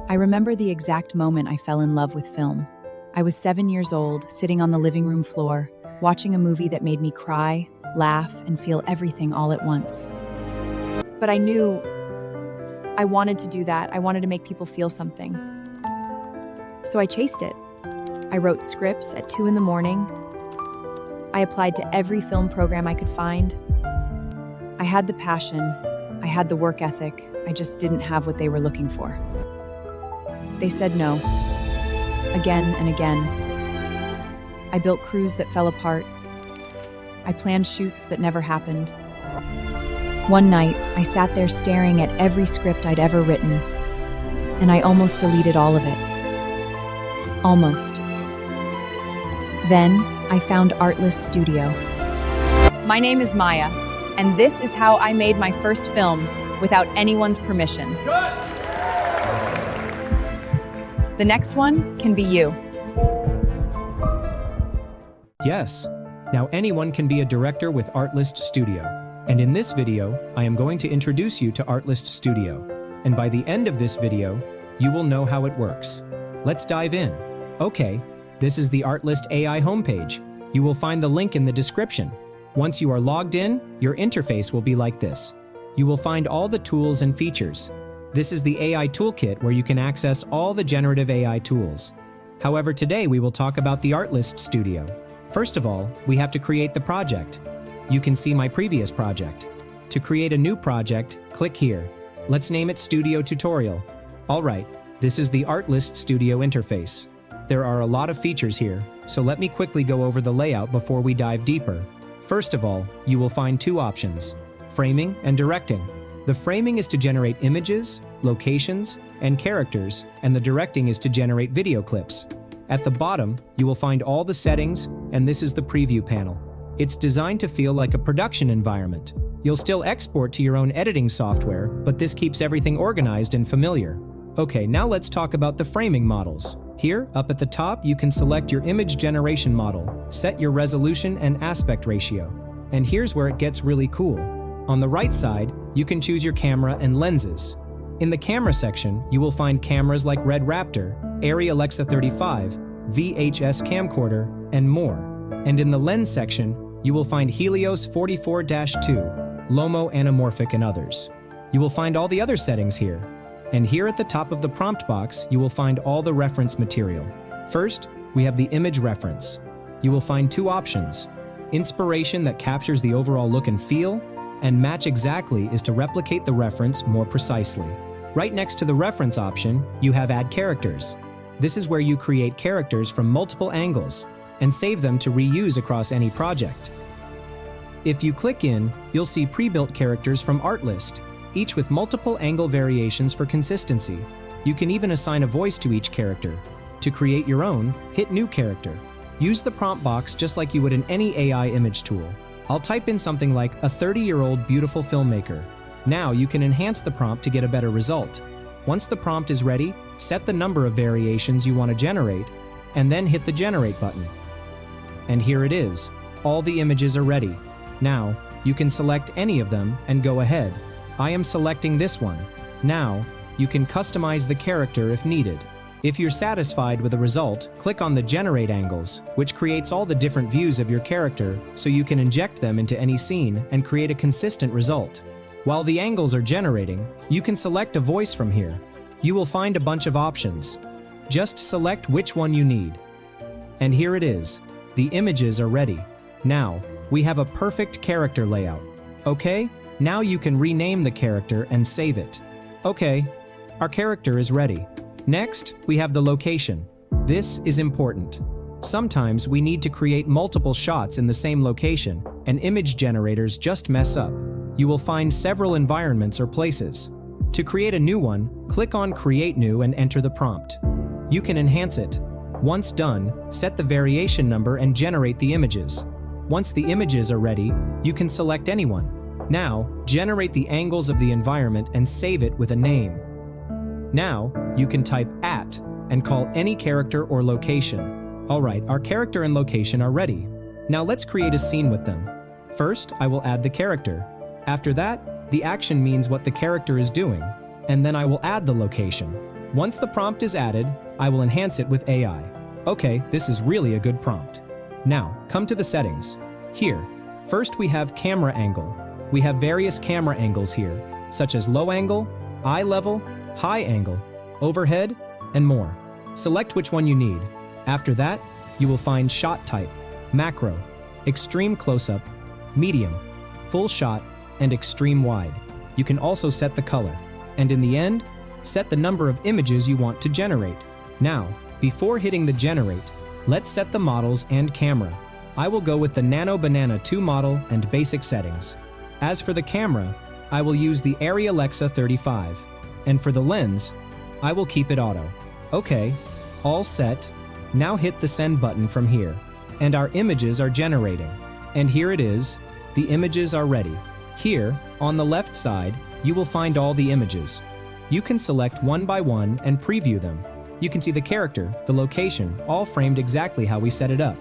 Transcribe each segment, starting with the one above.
I remember the exact moment I fell in love with film. I was 7 years old, sitting on the living room floor, watching a movie that made me cry, laugh, and feel everything all at once. But I knew I wanted to do that. I wanted to make people feel something. So I chased it. I wrote scripts at 2 in the morning. I applied to every film program I could find. I had the passion. I had the work ethic. I just didn't have what they were looking for. They said no, again and again. I built crews that fell apart. I planned shoots that never happened. One night, I sat there staring at every script I'd ever written, and I almost deleted all of it. Almost. Then, I found Artlist Studio. My name is Maya, and this is how I made my first film without anyone's permission. The next one can be you. Yes, now anyone can be a director with Artlist Studio. And in this video, I am going to introduce you to Artlist Studio. And by the end of this video, you will know how it works. Let's dive in. Okay, this is the Artlist AI homepage. You will find the link in the description. Once you are logged in, your interface will be like this. You will find all the tools and features. This is the AI toolkit where you can access all the generative AI tools. However, today we will talk about the Artlist Studio. First of all, we have to create the project. You can see my previous project. To create a new project, click here. Let's name it Studio Tutorial. Alright, this is the Artlist Studio interface. There are a lot of features here, so let me quickly go over the layout before we dive deeper. First of all, you will find two options: framing and directing. The framing is to generate images, locations, and characters, and the directing is to generate video clips. At the bottom, you will find all the settings, and this is the preview panel. It's designed to feel like a production environment. You'll still export to your own editing software, but this keeps everything organized and familiar. Okay, now let's talk about the framing models. Here, up at the top, you can select your image generation model, set your resolution and aspect ratio. And here's where it gets really cool. On the right side, you can choose your camera and lenses. In the camera section, you will find cameras like Red Raptor, Arri Alexa 35, VHS camcorder, and more. And in the lens section, you will find Helios 44-2, Lomo anamorphic, and others. You will find all the other settings here. And here at the top of the prompt box, you will find all the reference material. First, we have the image reference. You will find two options: inspiration that captures the overall look and feel, and match exactly is to replicate the reference more precisely. Right next to the reference option, you have add characters. This is where you create characters from multiple angles and save them to reuse across any project. If you click in, you'll see pre-built characters from Artlist, each with multiple angle variations for consistency. You can even assign a voice to each character. To create your own, hit New Character. Use the prompt box just like you would in any AI image tool. I'll type in something like a 30-year-old beautiful filmmaker. Now you can enhance the prompt to get a better result. Once the prompt is ready, set the number of variations you want to generate, and then hit the Generate button. And here it is. All the images are ready. Now, you can select any of them and go ahead. I am selecting this one. Now, you can customize the character if needed. If you're satisfied with the result, click on the Generate Angles, which creates all the different views of your character so you can inject them into any scene and create a consistent result. While the angles are generating, you can select a voice from here. You will find a bunch of options. Just select which one you need. And here it is. The images are ready. Now, we have a perfect character layout. Okay, now you can rename the character and save it. Okay, our character is ready. Next, we have the location. This is important. Sometimes we need to create multiple shots in the same location, and image generators just mess up. You will find several environments or places. To create a new one, click on Create New and enter the prompt. You can enhance it. Once done, set the variation number and generate the images. Once the images are ready, you can select anyone. Now, generate the angles of the environment and save it with a name. Now, you can type @ and call any character or location. Alright, our character and location are ready. Now let's create a scene with them. First, I will add the character. After that, the action means what the character is doing, and then I will add the location. Once the prompt is added, I will enhance it with AI. Okay, this is really a good prompt. Now, come to the settings. Here, first we have camera angle. We have various camera angles here, such as low angle, eye level, high angle, overhead, and more. Select which one you need. After that, you will find shot type, macro, extreme close-up, medium, full shot, and extreme wide. You can also set the color. And in the end, set the number of images you want to generate. Now, before hitting the generate, let's set the models and camera. I will go with the Nano Banana 2 model and basic settings. As for the camera, I will use the Arri Alexa 35. And for the lens, I will keep it auto. Okay, all set. Now hit the send button from here. And our images are generating. And here it is. The images are ready. Here, on the left side, you will find all the images. You can select one by one and preview them. You can see the character, the location, all framed exactly how we set it up.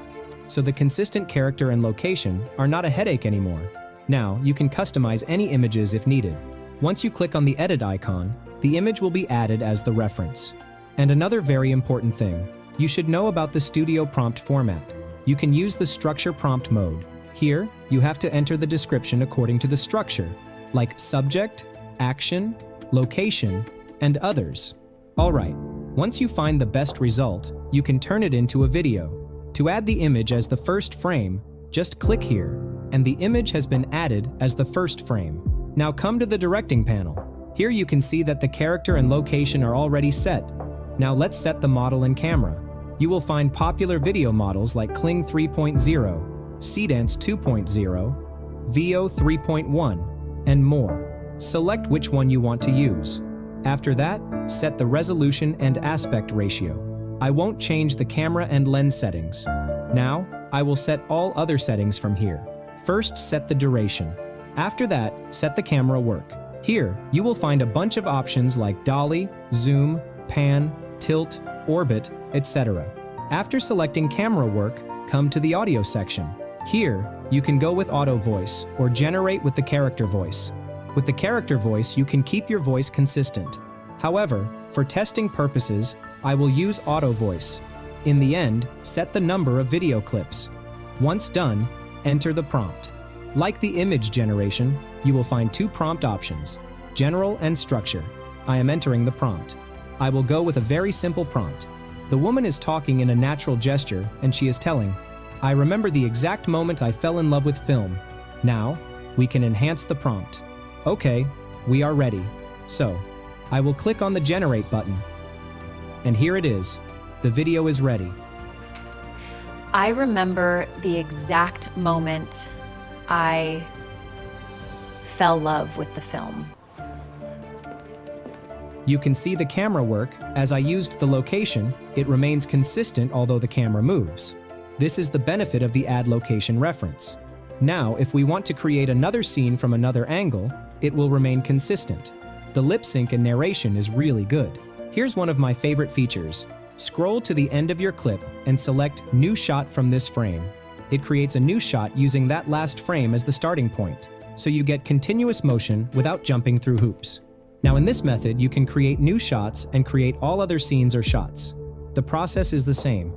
So the consistent character and location are not a headache anymore. Now, you can customize any images if needed. Once you click on the edit icon, the image will be added as the reference. And another very important thing, you should know about the Studio prompt format. You can use the structure prompt mode. Here, you have to enter the description according to the structure, like subject, action, location, and others. Alright, once you find the best result, you can turn it into a video. To add the image as the first frame, just click here, and the image has been added as the first frame. Now come to the directing panel. Here you can see that the character and location are already set. Now let's set the model and camera. You will find popular video models like Kling 3.0, Seedance 2.0, VO 3.1, and more. Select which one you want to use. After that, set the resolution and aspect ratio. I won't change the camera and lens settings. Now, I will set all other settings from here. First, set the duration. After that, set the camera work. Here, you will find a bunch of options like dolly, zoom, pan, tilt, orbit, etc. After selecting camera work, come to the audio section. Here, you can go with auto voice or generate with the character voice. With the character voice, you can keep your voice consistent. However, for testing purposes, I will use auto voice. In the end, set the number of video clips. Once done, enter the prompt. Like the image generation, you will find two prompt options, general and structure. I am entering the prompt. I will go with a very simple prompt. The woman is talking in a natural gesture and she is telling, I remember the exact moment I fell in love with film. Now, we can enhance the prompt. Okay, we are ready. So, I will click on the generate button. And here it is. The video is ready. I remember the exact moment I fell in love with the film. You can see the camera work. As I used the location, it remains consistent although the camera moves. This is the benefit of the add location reference. Now, if we want to create another scene from another angle, it will remain consistent. The lip sync and narration is really good. Here's one of my favorite features. Scroll to the end of your clip and select New Shot from this frame. It creates a new shot using that last frame as the starting point, so you get continuous motion without jumping through hoops. Now in this method, you can create new shots and create all other scenes or shots. The process is the same.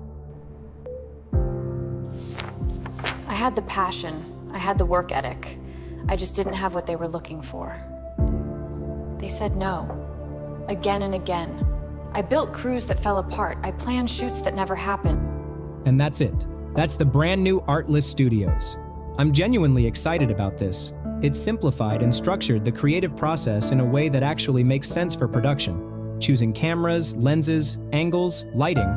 I had the passion, I had the work ethic. I just didn't have what they were looking for. They said no, again and again. I built crews that fell apart. I planned shoots that never happened. And that's it. That's the brand new Artlist Studios. I'm genuinely excited about this. It simplified and structured the creative process in a way that actually makes sense for production. Choosing cameras, lenses, angles, lighting,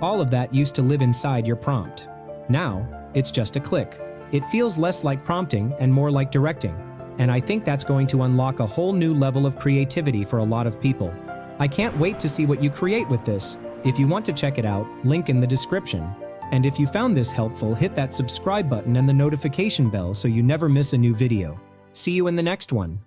all of that used to live inside your prompt. Now, it's just a click. It feels less like prompting and more like directing. And I think that's going to unlock a whole new level of creativity for a lot of people. I can't wait to see what you create with this. If you want to check it out, link in the description. And if you found this helpful, hit that subscribe button and the notification bell so you never miss a new video. See you in the next one.